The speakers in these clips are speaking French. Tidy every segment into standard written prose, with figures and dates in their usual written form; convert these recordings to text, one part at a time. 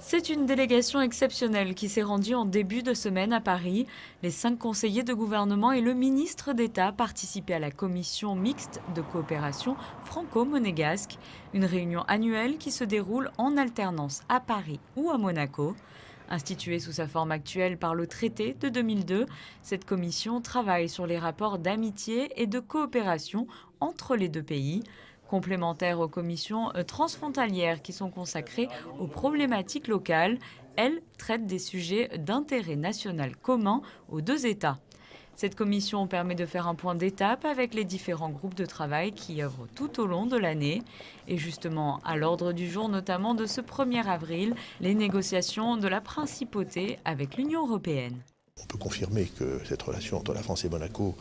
C'est une délégation exceptionnelle qui s'est rendue en début de semaine à Paris. Les 5 conseillers de gouvernement et le ministre d'État participaient à la commission mixte de coopération franco-monégasque, une réunion annuelle qui se déroule en alternance à Paris ou à Monaco. Instituée sous sa forme actuelle par le traité de 2002, cette commission travaille sur les rapports d'amitié et de coopération entre les deux pays, complémentaires aux commissions transfrontalières qui sont consacrées aux problématiques locales. Elles traitent des sujets d'intérêt national commun aux deux États. Cette commission permet de faire un point d'étape avec les différents groupes de travail qui œuvrent tout au long de l'année. Et justement, à l'ordre du jour notamment de ce 1er avril, les négociations de la principauté avec l'Union européenne. On peut confirmer que cette relation entre la France et Monaco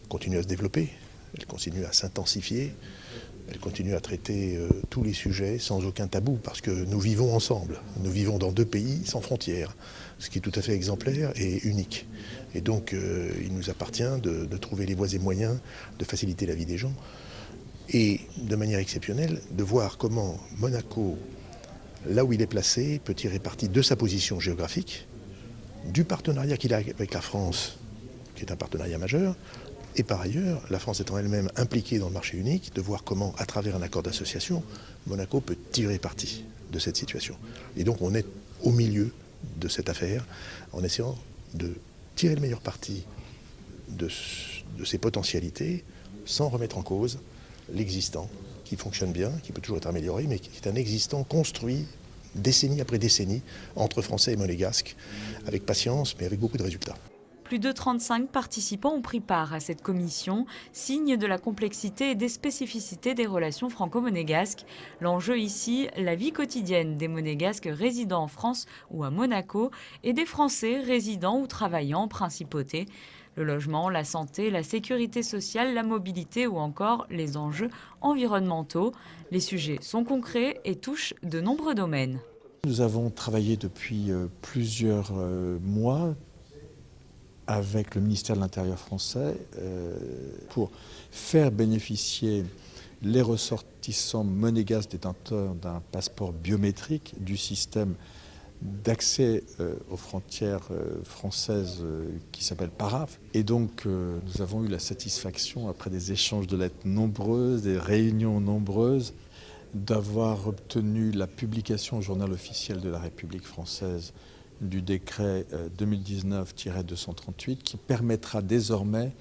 continue à se développer, elle continue à s'intensifier, elle continue à traiter tous les sujets sans aucun tabou, parce que nous vivons ensemble, nous vivons dans deux pays sans frontières, ce qui est tout à fait exemplaire et unique. Et donc il nous appartient de trouver les voies et moyens de faciliter la vie des gens, et de manière exceptionnelle, de voir comment Monaco, là où il est placé, peut tirer parti de sa position géographique, du partenariat qu'il a avec la France, qui est un partenariat majeur, et par ailleurs, la France étant elle-même impliquée dans le marché unique, de voir comment, à travers un accord d'association, Monaco peut tirer parti de cette situation. Et donc on est au milieu de cette affaire, en essayant de tirer le meilleur parti de ses potentialités, sans remettre en cause l'existant, qui fonctionne bien, qui peut toujours être amélioré, mais qui est un existant construit décennie après décennie entre Français et Monégasques, avec patience, mais avec beaucoup de résultats. Plus de 35 participants ont pris part à cette commission, signe de la complexité et des spécificités des relations franco-monégasques. L'enjeu ici, la vie quotidienne des Monégasques résidant en France ou à Monaco et des Français résidant ou travaillant en principauté. Le logement, la santé, la sécurité sociale, la mobilité ou encore les enjeux environnementaux. Les sujets sont concrets et touchent de nombreux domaines. Nous avons travaillé depuis plusieurs mois avec le ministère de l'Intérieur français pour faire bénéficier les ressortissants monégasques détenteurs d'un passeport biométrique du système d'accès aux frontières françaises qui s'appelle PARAF. Et donc nous avons eu la satisfaction, après des échanges de lettres nombreuses, des réunions nombreuses, d'avoir obtenu la publication au journal officiel de la République française du décret 2019-238 qui permettra désormais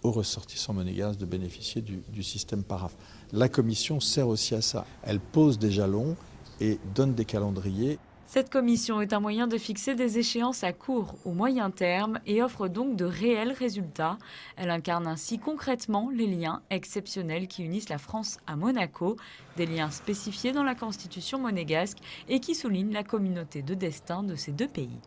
aux ressortissants monégasques de bénéficier du système PARAF. La commission sert aussi à ça. Elle pose des jalons et donne des calendriers. Cette commission est un moyen de fixer des échéances à court ou moyen terme et offre donc de réels résultats. Elle incarne ainsi concrètement les liens exceptionnels qui unissent la France à Monaco, des liens spécifiés dans la constitution monégasque et qui soulignent la communauté de destin de ces deux pays.